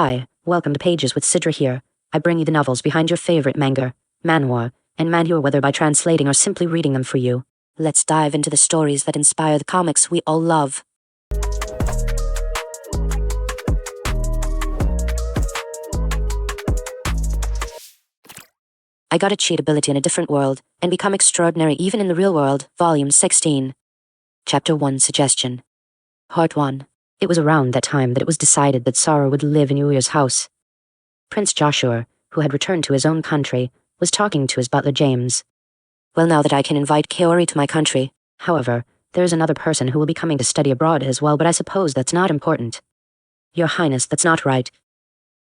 Hi, welcome to Pages with Sidra here. I bring you the novels behind your favorite manga, Manhwa, and Manhwa, whether by translating or simply reading them for you. Let's dive into the stories that inspire the comics we all love. I Got a Cheat Ability in a Different World and Become Extraordinary Even in the Real World, Volume 16. Chapter 1 Suggestion. Part 1. It was around that time that it was decided that Sarah would live in Yuya's house. Prince Joshua, who had returned to his own country, was talking to his butler James. Well, now that I can invite Kaori to my country, however, there is another person who will be coming to study abroad as well, but I suppose that's not important. Your Highness, that's not right.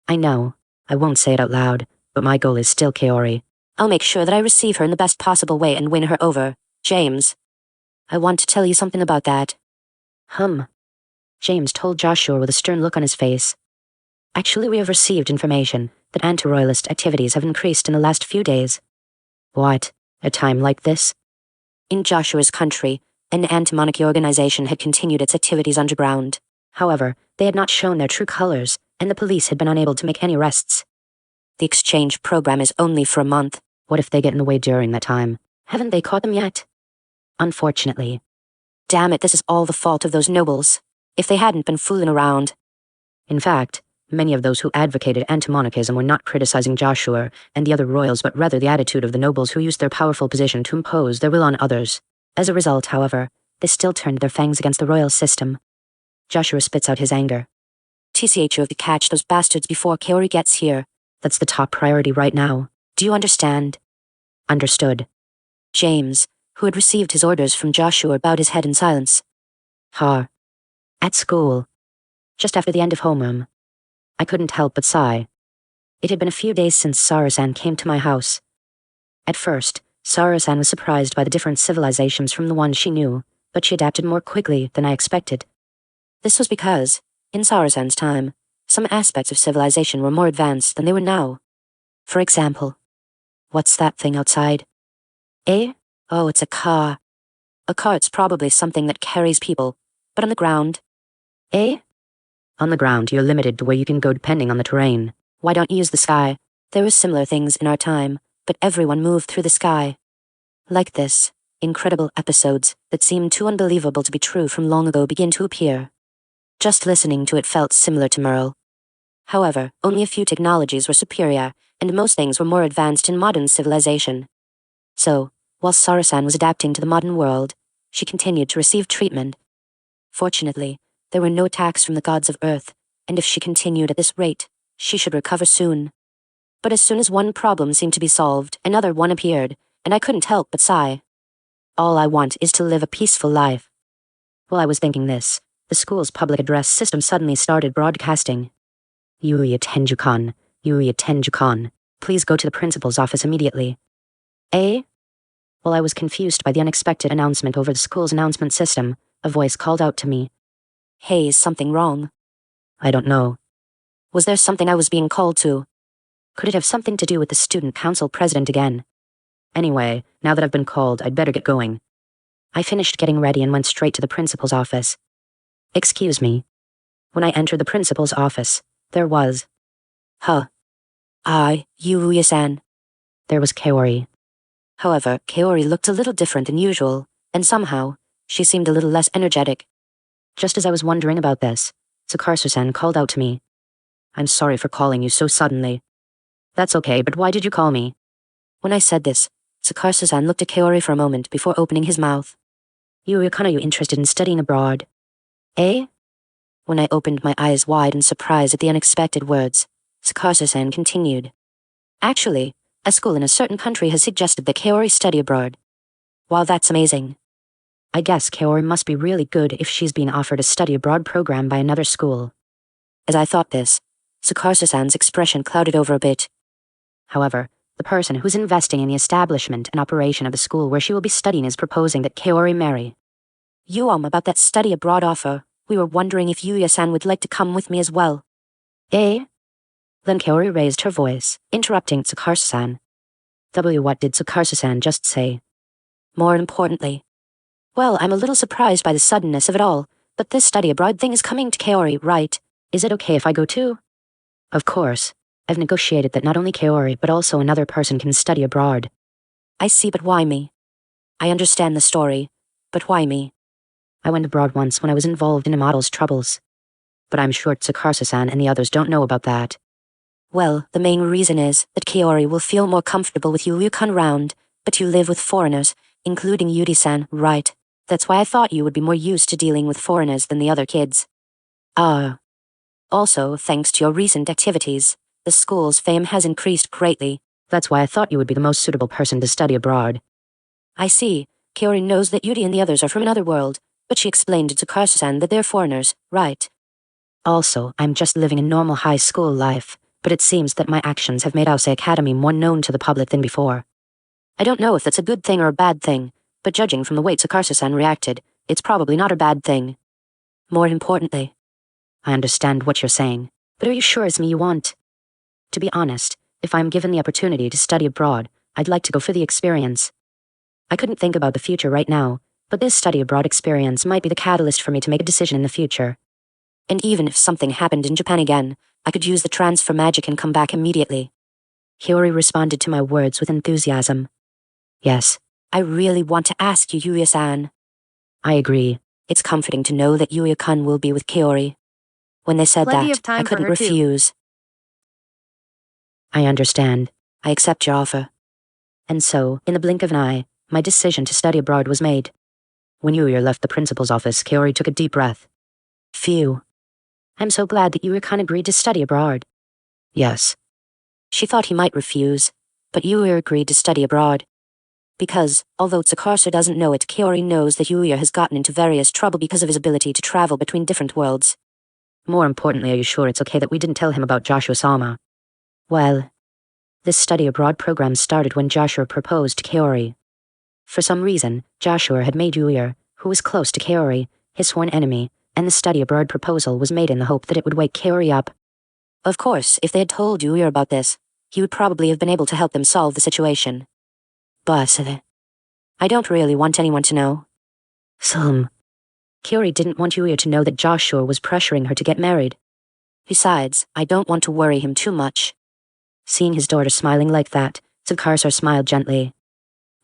I know. I won't say it out loud, but my goal is still Kaori. I'll make sure that I receive her in the best possible way and win her over, James. I want to tell you something about that. James told Joshua with a stern look on his face. Actually, we have received information that anti-royalist activities have increased in the last few days. What? A time like this? In Joshua's country, an anti-monarchy organization had continued its activities underground. However, they had not shown their true colors, and the police had been unable to make any arrests. The exchange program is only for a month. What if they get in the way during that time? Haven't they caught them yet? Unfortunately. Damn it, this is all the fault of those nobles. If they hadn't been fooling around. In fact, many of those who advocated anti-monarchism were not criticizing Joshua and the other royals, but rather the attitude of the nobles who used their powerful position to impose their will on others. As a result, however, they still turned their fangs against the royal system. Joshua spits out his anger. TCH, you have to catch those bastards before Kaori gets here. That's the top priority right now. Do you understand? Understood. James, who had received his orders from Joshua, bowed his head in silence. At school. Just after the end of homeroom. I couldn't help but sigh. It had been a few days since Sarah-san came to my house. At first, Sarah-san was surprised by the different civilizations from the one she knew, but she adapted more quickly than I expected. This was because, in Sarah-san's time, some aspects of civilization were more advanced than they were now. For example, what's that thing outside? Oh, it's a car. A cart's probably something that carries people, but on the ground. On the ground, you're limited to where you can go depending on the terrain. Why don't you use the sky? There were similar things in our time, but everyone moved through the sky. Like this, incredible episodes that seemed too unbelievable to be true from long ago begin to appear. Just listening to it felt similar to Merle. However, only a few technologies were superior, and most things were more advanced in modern civilization. So, while Sarah-san was adapting to the modern world, she continued to receive treatment. Fortunately, there were no attacks from the gods of Earth, and if she continued at this rate, she should recover soon. But as soon as one problem seemed to be solved, another one appeared, and I couldn't help but sigh. All I want is to live a peaceful life. While I was thinking this, the school's public address system suddenly started broadcasting. Yuya Tenjukan, please go to the principal's office immediately. While I was confused by the unexpected announcement over the school's announcement system, a voice called out to me. Hey, is something wrong? I don't know. Was there something I was being called to? Could it have something to do with the student council president again? Anyway, now that I've been called, I'd better get going. I finished getting ready and went straight to the principal's office. Excuse me. When I entered the principal's office, there was... Yuya-san. There was Kaori. However, Kaori looked a little different than usual, and somehow, she seemed a little less energetic. Just as I was wondering about this, Sakarsu-san called out to me. I'm sorry for calling you so suddenly. That's okay, but why did you call me? When I said this, Sakarsu-san looked at Kaori for a moment before opening his mouth. Are you interested in studying abroad? When I opened my eyes wide in surprise at the unexpected words, Sakarsu-san continued. Actually, a school in a certain country has suggested that Kaori study abroad. Wow, that's amazing. I guess Kaori must be really good if she's being offered a study abroad program by another school. As I thought this, Sakarsu-san's expression clouded over a bit. However, the person who's investing in the establishment and operation of the school where she will be studying is proposing that Kaori marry. About that study abroad offer, we were wondering if Yuya-san would like to come with me as well. Then Kaori raised her voice, interrupting Sakarsu-san. What did Sakarsu-san just say? More importantly. Well, I'm a little surprised by the suddenness of it all, but this study abroad thing is coming to Kaori, right? Is it okay if I go too? Of course. I've negotiated that not only Kaori but also another person can study abroad. I see, but why me? I understand the story, but why me? I went abroad once when I was involved in a model's troubles. But I'm sure Tsukarsa-san and the others don't know about that. Well, the main reason is that Kaori will feel more comfortable with Yuya-kun round, but you live with foreigners, including Yuri-san, right? That's why I thought you would be more used to dealing with foreigners than the other kids. Also, thanks to your recent activities, the school's fame has increased greatly. That's why I thought you would be the most suitable person to study abroad. I see. Kaori knows that Yuri and the others are from another world, but she explained to Tsukarsa-san that they're foreigners, right? Also, I'm just living a normal high school life, but it seems that my actions have made Ause Academy more known to the public than before. I don't know if that's a good thing or a bad thing, but judging from the way Tsukarsa-san reacted, it's probably not a bad thing. More importantly, I understand what you're saying, but are you sure it's me you want? To be honest, if I'm given the opportunity to study abroad, I'd like to go for the experience. I couldn't think about the future right now, but this study abroad experience might be the catalyst for me to make a decision in the future. And even if something happened in Japan again, I could use the transfer magic and come back immediately. Hiyori responded to my words with enthusiasm. Yes. I really want to ask you, Yuya-san. I agree. It's comforting to know that Yuya-kun will be with Kaori. When they said that, I couldn't refuse. I understand. I accept your offer. And so, in the blink of an eye, my decision to study abroad was made. When Yuya left the principal's office, Kaori took a deep breath. Phew. I'm so glad that Yuya-kun agreed to study abroad. Yes. She thought he might refuse, but Yuya agreed to study abroad. Because, although Tsukarsa doesn't know it, Kaori knows that Yuya has gotten into various trouble because of his ability to travel between different worlds. More importantly, are you sure it's okay that we didn't tell him about Joshua-sama? Well, this study abroad program started when Joshua proposed to Kaori. For some reason, Joshua had made Yuya, who was close to Kaori, his sworn enemy, and the study abroad proposal was made in the hope that it would wake Kaori up. Of course, if they had told Yuya about this, he would probably have been able to help them solve the situation. But I don't really want anyone to know. Kaori didn't want Yuya to know that Joshua was pressuring her to get married. Besides, I don't want to worry him too much. Seeing his daughter smiling like that, Tsukarsa smiled gently.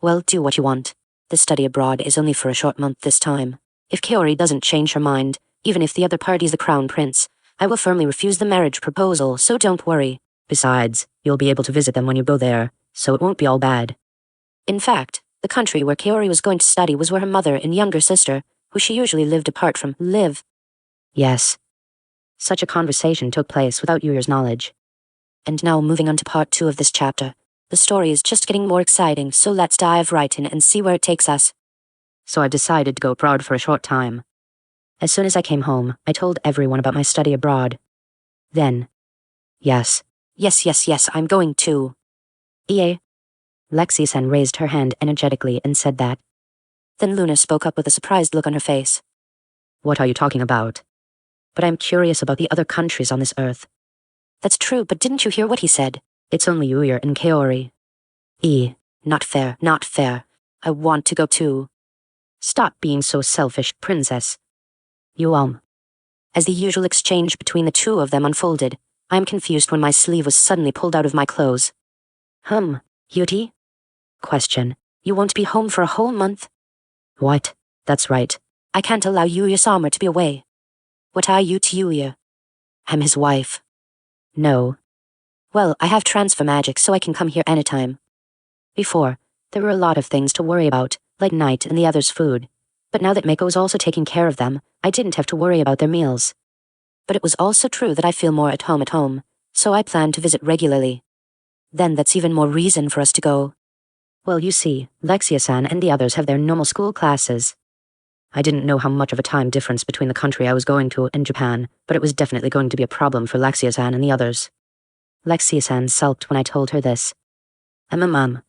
Well, do what you want. The study abroad is only for a short month this time. If Kaori doesn't change her mind, even if the other party is the crown prince, I will firmly refuse the marriage proposal, so don't worry. Besides, you'll be able to visit them when you go there, so it won't be all bad. In fact, the country where Kaori was going to study was where her mother and younger sister, who she usually lived apart from, live. Yes. Such a conversation took place without Yuya's knowledge. And now moving on to part 2 of this chapter. The story is just getting more exciting, so let's dive right in and see where it takes us. So I decided to go abroad for a short time. As soon as I came home, I told everyone about my study abroad. Then, yes, I'm going too. Lexi-san raised her hand energetically and said that. Then Luna spoke up with a surprised look on her face. What are you talking about? But I'm curious about the other countries on this earth. That's true, but didn't you hear what he said? It's only Yuya and Kaori. Not fair. I want to go too. Stop being so selfish, princess. As the usual exchange between the two of them unfolded, I am confused when my sleeve was suddenly pulled out of my clothes. Yuti? Question. You won't be home for a whole month? What? That's right. I can't allow Yuya-sama to be away. What are you to Yuya? I'm his wife. No. Well, I have transfer magic, so I can come here anytime. Before, there were a lot of things to worry about, like Night and the others' food. But now that Mako was also taking care of them, I didn't have to worry about their meals. But it was also true that I feel more at home, so I plan to visit regularly. Then that's even more reason for us to go. Well, you see, Lexia-san and the others have their normal school classes. I didn't know how much of a time difference between the country I was going to and Japan, but it was definitely going to be a problem for Lexia-san and the others. Lexia-san sulked when I told her this. I'm a mum.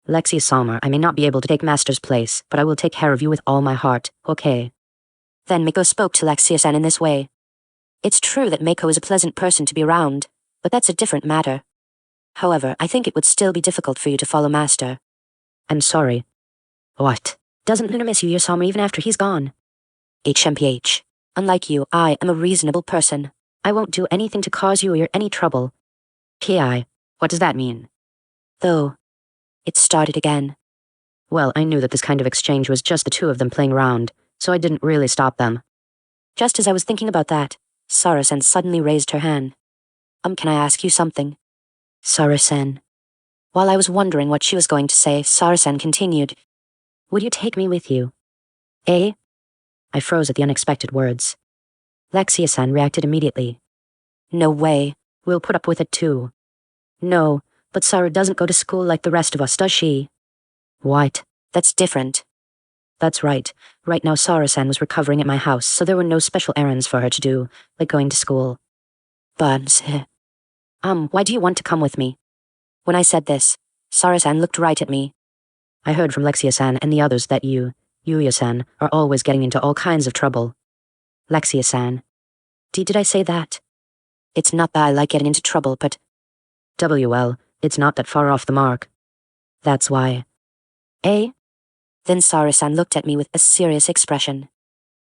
Lexia-sama, I may not be able to take Master's place, but I will take care of you with all my heart, okay? Then Mako spoke to Lexia-san in this way. It's true that Mako is a pleasant person to be around, but that's a different matter. However, I think it would still be difficult for you to follow Master. I'm sorry. What? Doesn't Luna miss Yuya-sama even after he's gone? HMPH. Unlike you, I am a reasonable person. I won't do anything to cause you or any trouble. Ki, what does that mean? Though, it started again. Well, I knew that this kind of exchange was just the two of them playing around, so I didn't really stop them. Just as I was thinking about that, Sara-san suddenly raised her hand. Can I ask you something? Sara-san. While I was wondering what she was going to say, Sara-san continued. Would you take me with you? Eh? I froze at the unexpected words. Lexia-san reacted immediately. No way. We'll put up with it too. No, but Sara doesn't go to school like the rest of us, does she? What? That's different. That's right. Right now Sara-san was recovering at my house, so there were no special errands for her to do, like going to school. But, why do you want to come with me? When I said this, Sara-san looked right at me. I heard from Lexia-san and the others that Yuya-san, are always getting into all kinds of trouble. Lexia-san. Did I say that? It's not that I like getting into trouble, but... WL, it's not that far off the mark. That's why. Eh? Then Sara-san looked at me with a serious expression.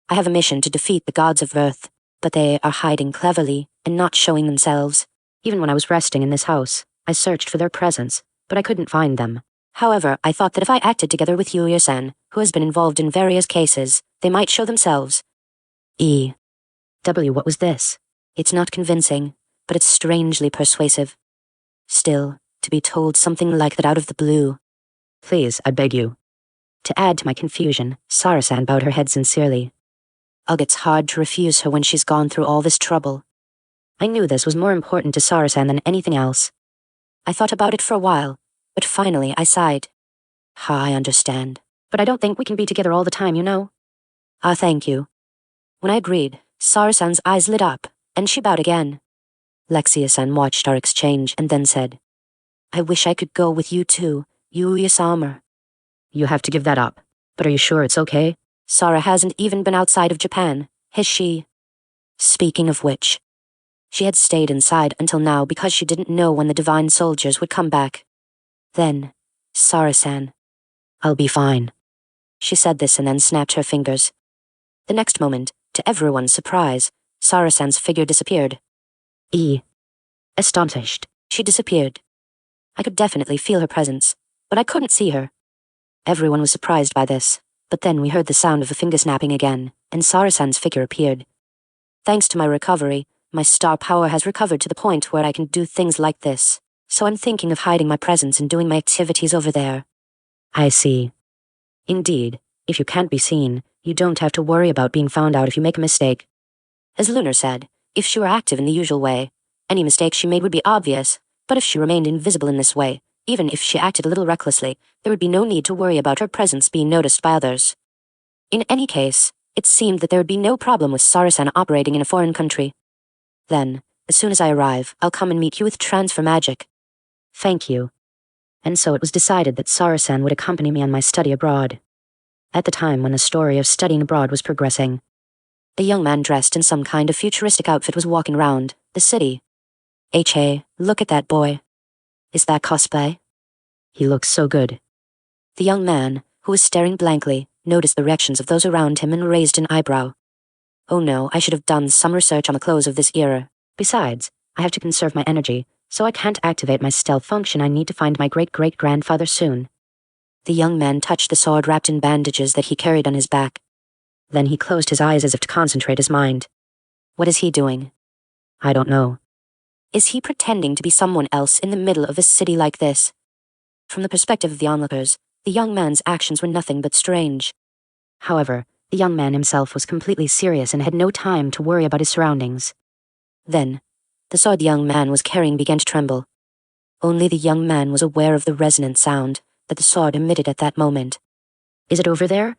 I have a mission to defeat the gods of Earth, but they are hiding cleverly and not showing themselves. Even when I was resting in this house, I searched for their presence, but I couldn't find them. However, I thought that if I acted together with Yuya-san, who has been involved in various cases, they might show themselves. What was this? It's not convincing, but it's strangely persuasive. Still, to be told something like that out of the blue. Please, I beg you. To add to my confusion, Sara-san bowed her head sincerely. Ugh, it's hard to refuse her when she's gone through all this trouble. I knew this was more important to Sara-san than anything else. I thought about it for a while, but finally I sighed. I understand. But I don't think we can be together all the time, you know? Thank you. When I agreed, Sara-san's eyes lit up, and she bowed again. Lexia-san watched our exchange and then said, I wish I could go with you too, Yuya-sama. You have to give that up. But are you sure it's okay? Sara hasn't even been outside of Japan, has she? Speaking of which, she had stayed inside until now because she didn't know when the divine soldiers would come back. Then, Sara-san. I'll be fine. She said this and then snapped her fingers. The next moment, to everyone's surprise, Sara-san's figure disappeared. Astonished. She disappeared. I could definitely feel her presence, but I couldn't see her. Everyone was surprised by this, but then we heard the sound of a finger snapping again, and Sara-san's figure appeared. Thanks to my recovery, my star power has recovered to the point where I can do things like this, so I'm thinking of hiding my presence and doing my activities over there. I see. Indeed, if you can't be seen, you don't have to worry about being found out if you make a mistake. As Lunar said, if she were active in the usual way, any mistake she made would be obvious, but if she remained invisible in this way, even if she acted a little recklessly, there would be no need to worry about her presence being noticed by others. In any case, it seemed that there would be no problem with Sara-san operating in a foreign country. Then, as soon as I arrive, I'll come and meet you with transfer magic. Thank you. And so it was decided that Sara-san would accompany me on my study abroad. At the time when the story of studying abroad was progressing, a young man dressed in some kind of futuristic outfit was walking round the city. Look at that boy. Is that cosplay? He looks so good. The young man, who was staring blankly, noticed the reactions of those around him and raised an eyebrow. Oh no, I should have done some research on the clothes of this era. Besides, I have to conserve my energy, so I can't activate my stealth function. I need to find my great-great-grandfather soon. The young man touched the sword wrapped in bandages that he carried on his back. Then he closed his eyes as if to concentrate his mind. What is he doing? I don't know. Is he pretending to be someone else in the middle of a city like this? From the perspective of the onlookers, the young man's actions were nothing but strange. However, the young man himself was completely serious and had no time to worry about his surroundings. Then, the sword the young man was carrying began to tremble. Only the young man was aware of the resonant sound that the sword emitted at that moment. Is it over there?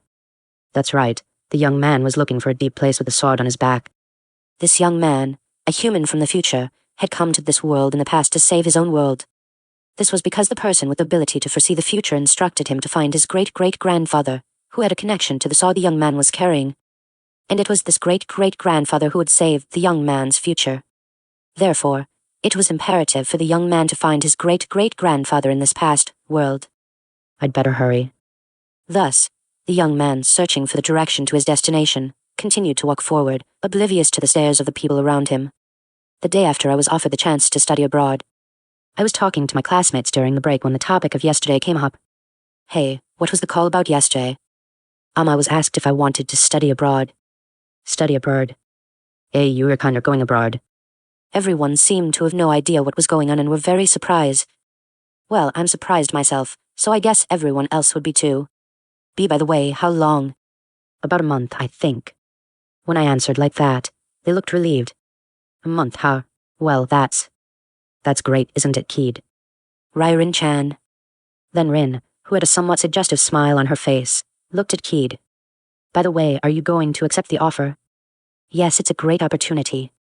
That's right. The young man was looking for a deep place with a sword on his back. This young man, a human from the future, had come to this world in the past to save his own world. This was because the person with the ability to foresee the future instructed him to find his great-great-grandfather, who had a connection to the sword the young man was carrying. And it was this great-great-grandfather who had saved the young man's future. Therefore, it was imperative for the young man to find his great-great-grandfather in this past world. I'd better hurry. Thus, the young man, searching for the direction to his destination, continued to walk forward, oblivious to the stares of the people around him. the day after I was offered the chance to study abroad. I was talking to my classmates during the break when the topic of yesterday came up. Hey, what was the call about yesterday? I was asked if I wanted to study abroad. Study abroad? Hey, you were kind of going abroad. Everyone seemed to have no idea what was going on and were very surprised. Well, I'm surprised myself, so I guess everyone else would be too. By the way, how long? About a month, I think. When I answered like that, they looked relieved. A month, huh? Well, that's great, isn't it, Keed? Ryrin-chan. Then Rin, who had a somewhat suggestive smile on her face, looked at Keed. By the way, are you going to accept the offer? Yes, it's a great opportunity.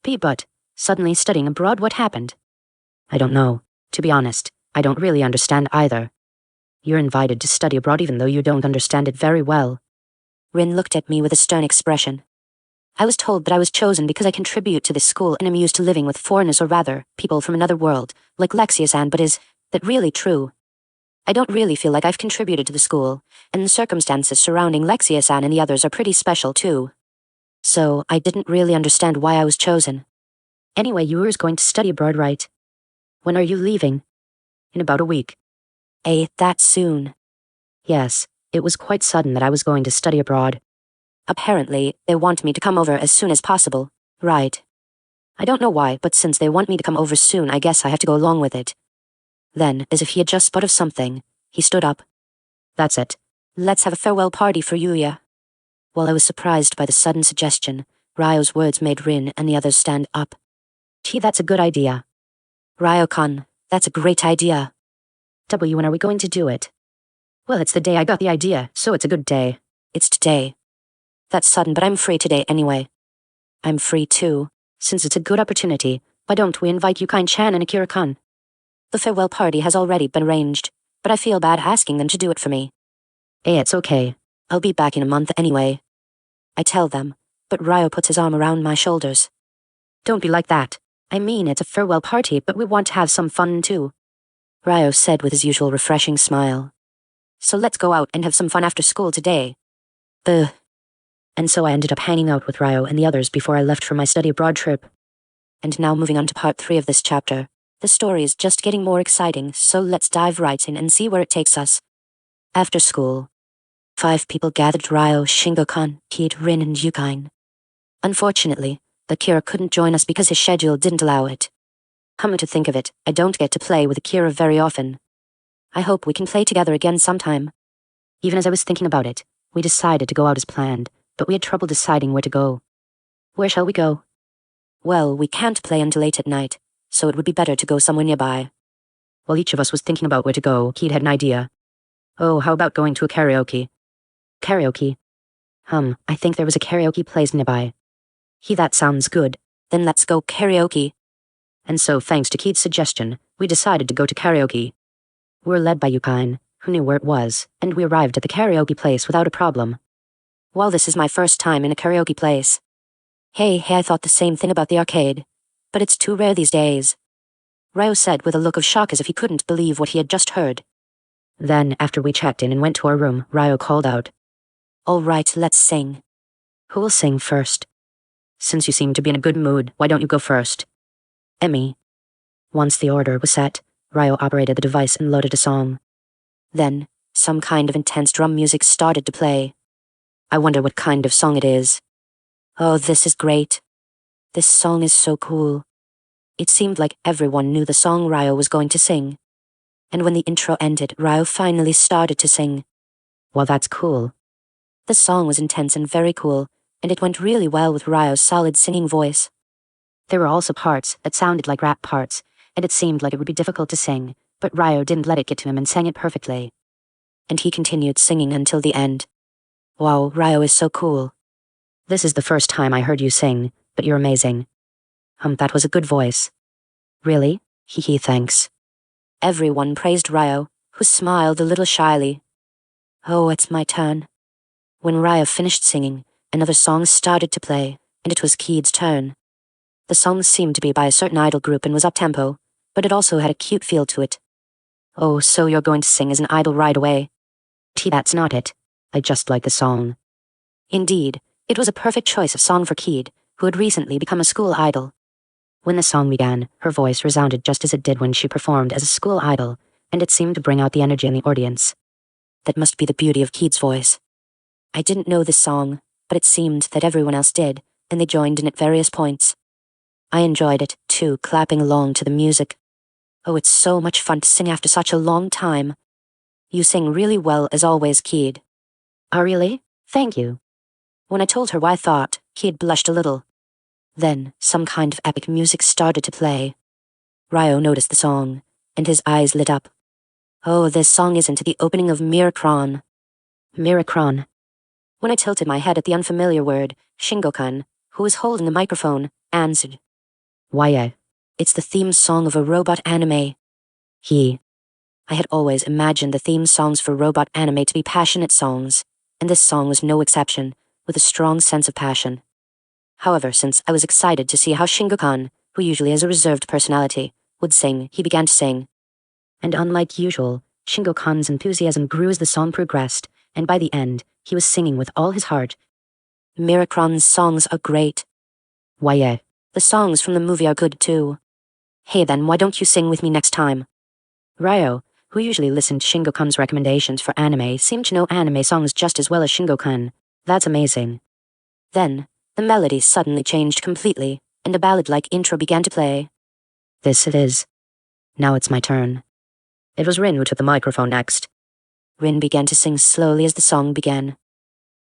But, suddenly studying abroad, what happened? I don't know. To be honest, I don't really understand either. You're invited to study abroad even though you don't understand it very well. Rin looked at me with a stern expression. I was told that I was chosen because I contribute to this school and am used to living with foreigners, or rather, people from another world, like Lexia-san, but is that really true? I don't really feel like I've contributed to the school, and the circumstances surrounding Lexia-san and the others are pretty special too. So, I didn't really understand why I was chosen. Anyway, you were going to study abroad, right? When are you leaving? In about a week. That soon? Yes, it was quite sudden that I was going to study abroad. Apparently, they want me to come over as soon as possible, right? I don't know why, but since they want me to come over soon, I guess I have to go along with it. Then, as if he had just thought of something, he stood up. That's it. Let's have a farewell party for Yuya. While I was surprised by the sudden suggestion, Ryo's words made Rin and the others stand up. That's a good idea. Ryo-kun, that's a great idea. When are we going to do it? Well, it's the day I got the idea, so it's a good day. It's today. That's sudden, but I'm free today anyway. I'm free too. Since it's a good opportunity, why don't we invite Yukain-chan and Akira-kun? The farewell party has already been arranged, but I feel bad asking them to do it for me. It's okay. I'll be back in a month anyway. I tell them, but Ryo puts his arm around my shoulders. Don't be like that. I mean, it's a farewell party, but we want to have some fun too. Ryo said with his usual refreshing smile. So let's go out and have some fun after school today. And so I ended up hanging out with Ryo and the others before I left for my study abroad trip. And now moving on to part 3 of this chapter. The story is just getting more exciting, so let's dive right in and see where it takes us. After school. 5 people gathered: Ryo, Shingo-kun, Keed, Rin, and Yukain. Unfortunately, Akira couldn't join us because his schedule didn't allow it. Come to think of it, I don't get to play with Akira very often. I hope we can play together again sometime. Even as I was thinking about it, we decided to go out as planned, but we had trouble deciding where to go. Where shall we go? Well, we can't play until late at night, so it would be better to go somewhere nearby. While each of us was thinking about where to go, Keed had an idea. Oh, how about going to a karaoke? Karaoke? I think there was a karaoke place nearby. That sounds good. Then let's go karaoke. And so, thanks to Keith's suggestion, we decided to go to karaoke. We were led by Yukain, who knew where it was, and we arrived at the karaoke place without a problem. Well, this is my first time in a karaoke place. Hey, I thought the same thing about the arcade. But it's too rare these days. Ryo said with a look of shock as if he couldn't believe what he had just heard. Then, after we checked in and went to our room, Ryo called out, All right, let's sing. Who will sing first? Since you seem to be in a good mood, why don't you go first? Emmy. Once the order was set, Ryo operated the device and loaded a song. Then, some kind of intense drum music started to play. I wonder what kind of song it is. Oh, this is great. This song is so cool. It seemed like everyone knew the song Ryo was going to sing. And when the intro ended, Ryo finally started to sing. Well, that's cool. The song was intense and very cool, and it went really well with Ryo's solid singing voice. There were also parts that sounded like rap parts, and it seemed like it would be difficult to sing, but Ryo didn't let it get to him and sang it perfectly. And he continued singing until the end. Wow, Ryo is so cool. This is the first time I heard you sing, but you're amazing. That was a good voice. Really? Thanks. Everyone praised Ryo, who smiled a little shyly. Oh, it's my turn. When Ryo finished singing, another song started to play, and it was Keed's turn. The song seemed to be by a certain idol group and was up-tempo, but it also had a cute feel to it. Oh, so you're going to sing as an idol right away? That's not it. I just like the song. Indeed, it was a perfect choice of song for Keed, who had recently become a school idol. When the song began, her voice resounded just as it did when she performed as a school idol, and it seemed to bring out the energy in the audience. That must be the beauty of Keith's voice. I didn't know this song, but it seemed that everyone else did, and they joined in at various points. I enjoyed it, too, clapping along to the music. Oh, it's so much fun to sing after such a long time. You sing really well as always, Keith. Oh, really? Thank you. When I told her what I thought, Keith blushed a little. Then some kind of epic music started to play. Ryo noticed the song, and his eyes lit up. Oh, this song isn't the opening of Miracron. Miracron. When I tilted my head at the unfamiliar word, Shingo-kun, who was holding the microphone, answered. Why, it's the theme song of a robot anime. I had always imagined the theme songs for robot anime to be passionate songs, and this song was no exception, with a strong sense of passion. However, since I was excited to see how Shingo-kun, who usually has a reserved personality, would sing, he began to sing. And unlike usual, Shingo-kun's enthusiasm grew as the song progressed, and by the end, he was singing with all his heart. Miracron's songs are great. Why, the songs from the movie are good too. Hey then, why don't you sing with me next time? Ryo, who usually listened to Shingo-kun's recommendations for anime, seemed to know anime songs just as well as Shingo-kun. That's amazing. Then, the melody suddenly changed completely, and a ballad-like intro began to play. This it is. Now it's my turn. It was Rin who took the microphone next. Rin began to sing slowly as the song began.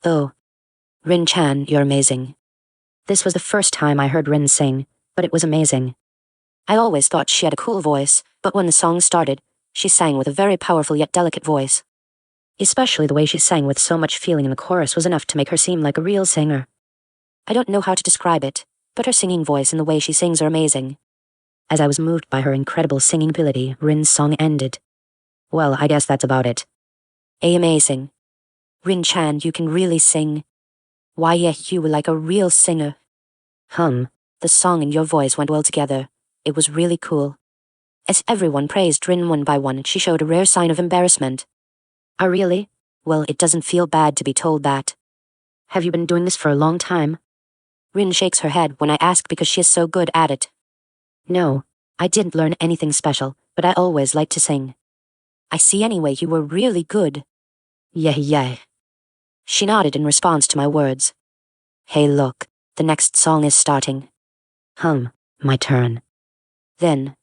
Oh, Rin-chan, you're amazing. This was the first time I heard Rin sing, but it was amazing. I always thought she had a cool voice, but when the song started, she sang with a very powerful yet delicate voice. Especially the way she sang with so much feeling in the chorus was enough to make her seem like a real singer. I don't know how to describe it, but her singing voice and the way she sings are amazing. As I was moved by her incredible singing ability, Rin's song ended. Well, I guess that's about it. Amazing. Rin-chan, you can really sing. Why, yeah, you were like a real singer. The song and your voice went well together. It was really cool. As everyone praised Rin one by one, she showed a rare sign of embarrassment. Oh, really? Well, it doesn't feel bad to be told that. Have you been doing this for a long time? Rin shakes her head when I ask because she is so good at it. No, I didn't learn anything special, but I always liked to sing. I see anyway you were really good. Yeah. She nodded in response to my words. Hey look, the next song is starting. My turn. Then,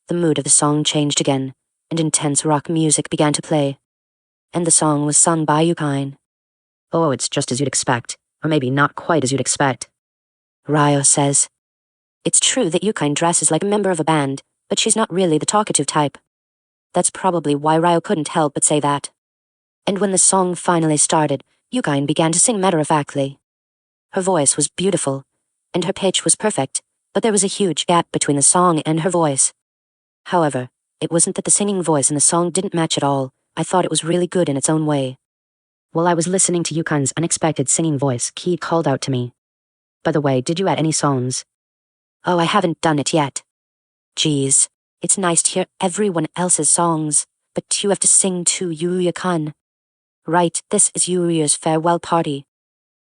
the mood of the song changed again, and intense rock music began to play. And the song was sung by Yukain. Oh, it's just as you'd expect, or maybe not quite as you'd expect. Ryo says. It's true that Yukain dresses like a member of a band, but she's not really the talkative type. That's probably why Ryo couldn't help but say that. And when the song finally started, Yukain began to sing matter-of-factly. Her voice was beautiful, and her pitch was perfect, but there was a huge gap between the song and her voice. However, it wasn't that the singing voice and the song didn't match at all. I thought it was really good in its own way. While I was listening to Yukain's unexpected singing voice, Keith called out to me. By the way, did you add any songs? Oh, I haven't done it yet. Geez, it's nice to hear everyone else's songs, but you have to sing too, Yuya-kun. Right, this is Yuya's farewell party.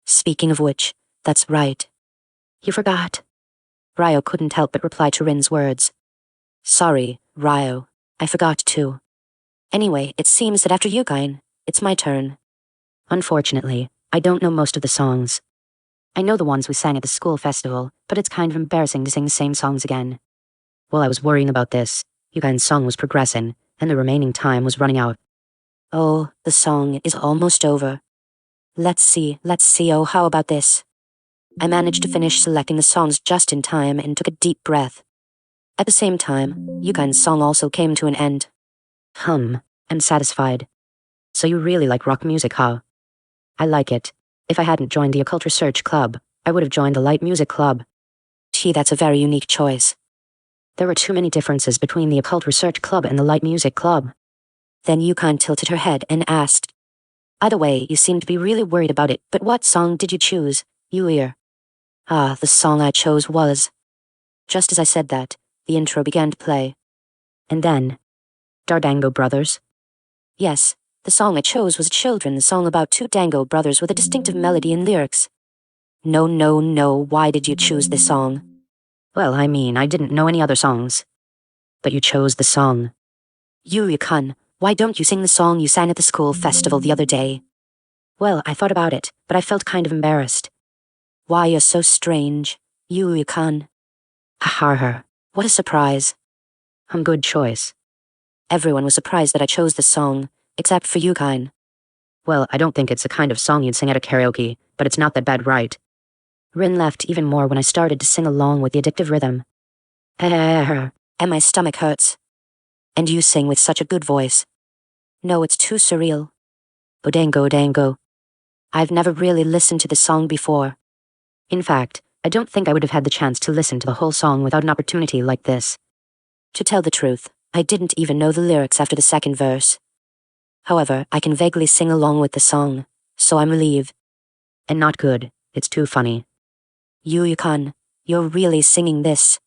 Speaking of which, that's right. You forgot. Ryo couldn't help but reply to Rin's words. Sorry, Ryo, I forgot too. Anyway, it seems that after Yukain, it's my turn. Unfortunately, I don't know most of the songs. I know the ones we sang at the school festival, but it's kind of embarrassing to sing the same songs again. While I was worrying about this, Yukain's song was progressing, and the remaining time was running out. Oh, the song is almost over. Let's see, oh, how about this? I managed to finish selecting the songs just in time and took a deep breath. At the same time, Yukain's song also came to an end. I'm satisfied. So you really like rock music, huh? I like it. If I hadn't joined the Occult Research Club, I would have joined the Light Music Club. That's a very unique choice. There were too many differences between the Occult Research Club and the Light Music Club. Then Yukain tilted her head and asked, Either way, you seem to be really worried about it, but what song did you choose, Yuya? The song I chose was... Just as I said that, the intro began to play. And then, Dardango Brothers? Yes, the song I chose was a children's song about two Dango brothers with a distinctive melody and lyrics. No, why did you choose this song? Well, I mean, I didn't know any other songs. But you chose the song. Yuri-kun, why don't you sing the song you sang at the school festival the other day? Well, I thought about it, but I felt kind of embarrassed. Why, you're so strange. Yuri-kun. Ha. What a surprise. Good choice. Everyone was surprised that I chose the song, except for Yukain. Well, I don't think it's the kind of song you'd sing at a karaoke, but it's not that bad, right? Rin laughed even more when I started to sing along with the addictive rhythm. And my stomach hurts. And you sing with such a good voice. No, it's too surreal. Odango. I've never really listened to the song before. In fact, I don't think I would have had the chance to listen to the whole song without an opportunity like this. To tell the truth, I didn't even know the lyrics after the second verse. However, I can vaguely sing along with the song, so I'm relieved. And not good. It's too funny. Yuri-kun, you're really singing this.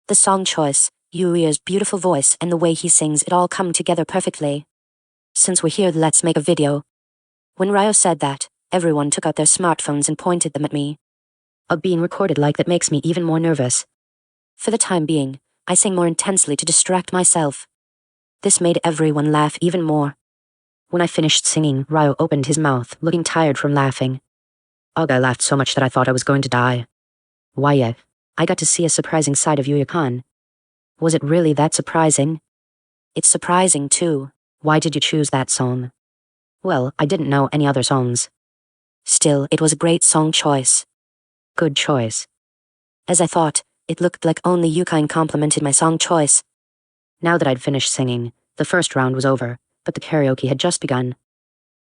The song choice, Yuri's beautiful voice, and the way he sings it all come together perfectly. Since we're here, let's make a video. When Ryo said that, everyone took out their smartphones and pointed them at me. Being recorded like that makes me even more nervous. For the time being, I sang more intensely to distract myself. This made everyone laugh even more. When I finished singing, Ryo opened his mouth, looking tired from laughing. I laughed so much that I thought I was going to die. Why, I got to see a surprising side of Yuri-kun. Was it really that surprising? It's surprising, too. Why did you choose that song? Well, I didn't know any other songs. Still, it was a great song choice. Good choice. As I thought, it looked like only Yukain complimented my song choice. Now that I'd finished singing, the first round was over, but the karaoke had just begun.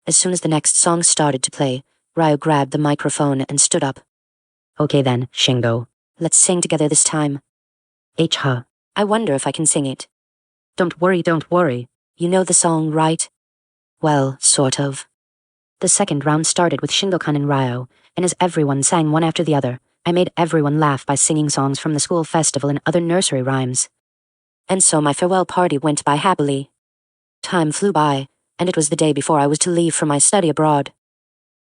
As soon as the next song started to play, Ryo grabbed the microphone and stood up. Okay then, Shingo. Let's sing together this time. H-ha. I wonder if I can sing it. Don't worry. You know the song, right? Well, sort of. The second round started with Shingo-kun and Ryo, and as everyone sang one after the other, I made everyone laugh by singing songs from the school festival and other nursery rhymes. And so my farewell party went by happily. Time flew by, and it was the day before I was to leave for my study abroad.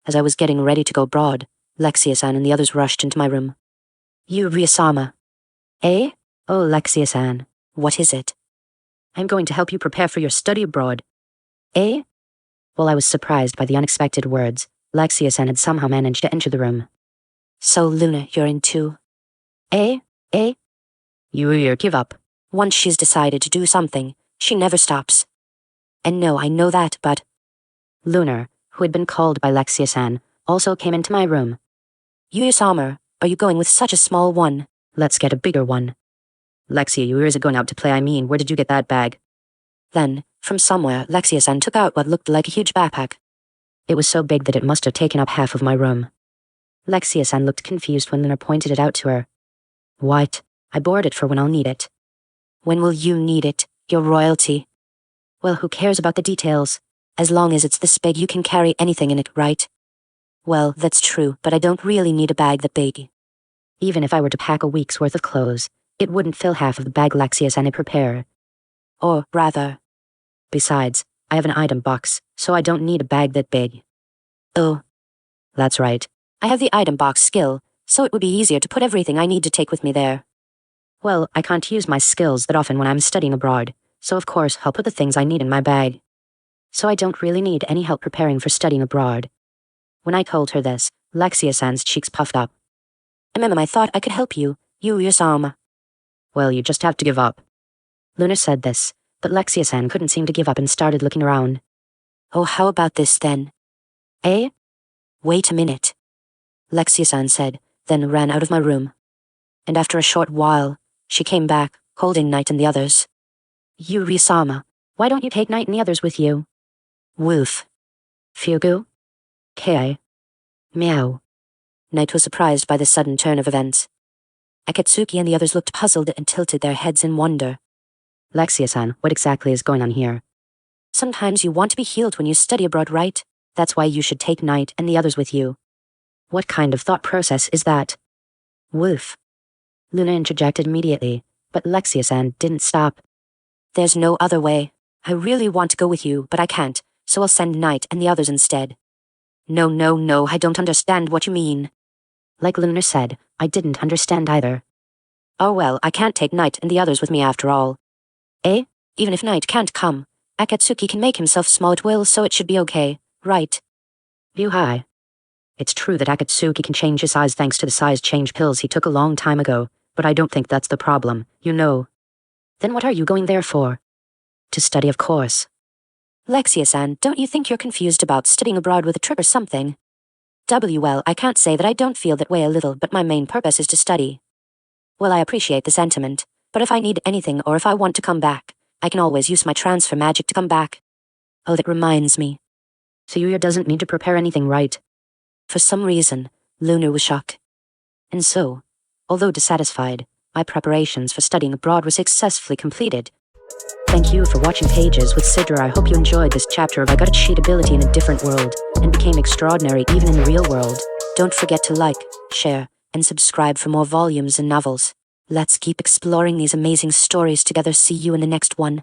As I was getting ready to go abroad, Lexia-san and the others rushed into my room. Yuri-sama. Eh? Oh, Lexia-san. What is it? I'm going to help you prepare for your study abroad. Eh? Well, I was surprised by the unexpected words. Lexia-san had somehow managed to enter the room. So, Luna, you're in too? Eh? You give up. Once she's decided to do something, she never stops. And no, I know that, but... Lunar, who had been called by Lexia-san, also came into my room. Yuri-sama, are you going with such a small one? Let's get a bigger one. Lexia, you isn't going out to play, where did you get that bag? Then, from somewhere, Lexia-san took out what looked like a huge backpack. It was so big that it must have taken up half of my room. Lexia-san looked confused when Lunar pointed it out to her. What? I borrowed it for when I'll need it. When will you need it? Your royalty. Well, who cares about the details? As long as it's this big, you can carry anything in it, right? Well, that's true, but I don't really need a bag that big. Even if I were to pack a week's worth of clothes, it wouldn't fill half of the bag Lexia-san had prepared. Or, rather. Besides, I have an item box, so I don't need a bag that big. Oh. That's right. I have the item box skill, so it would be easier to put everything I need to take with me there. Well, I can't use my skills that often when I'm studying abroad, so of course I'll put the things I need in my bag. So I don't really need any help preparing for studying abroad. When I told her this, Lexia-san's cheeks puffed up. I thought I could help you, Yuri-sama. Well, you just have to give up. Luna said this, but Lexia-san couldn't seem to give up and started looking around. Oh, how about this then? Eh? Wait a minute. Lexia-san said, then ran out of my room. And after a short while, she came back, holding Knight and the others. Yuri-sama, why don't you take Knight and the others with you? Woof. Fugu? Kei. Meow. Knight was surprised by the sudden turn of events. Akatsuki and the others looked puzzled and tilted their heads in wonder. Lexia-san, what exactly is going on here? Sometimes you want to be healed when you study abroad, right? That's why you should take Knight and the others with you. What kind of thought process is that? Woof. Luna interjected immediately, but Lexia-san didn't stop. There's no other way. I really want to go with you, but I can't, so I'll send Knight and the others instead. No, I don't understand what you mean. Like Luna said, I didn't understand either. Oh well, I can't take Knight and the others with me after all. Eh? Even if Knight can't come, Akatsuki can make himself small at will, so it should be okay, right? View high. It's true that Akatsuki can change his size thanks to the size change pills he took a long time ago, but I don't think that's the problem, you know. Then what are you going there for? To study, of course. Lexia-san, don't you think you're confused about studying abroad with a trip or something? Well, I can't say that I don't feel that way a little, but my main purpose is to study. Well, I appreciate the sentiment, but if I need anything or if I want to come back, I can always use my transfer magic to come back. Oh, that reminds me. So Yuya doesn't need to prepare anything, right? For some reason, Lunar was shocked. And so, although dissatisfied, my preparations for studying abroad were successfully completed. Thank you for watching Pages with Sidra. I hope you enjoyed this chapter of I got a cheat ability in a different world, and became extraordinary even in the real world. Don't forget to like, share, and subscribe for more volumes and novels. Let's keep exploring these amazing stories together. See you in the next one.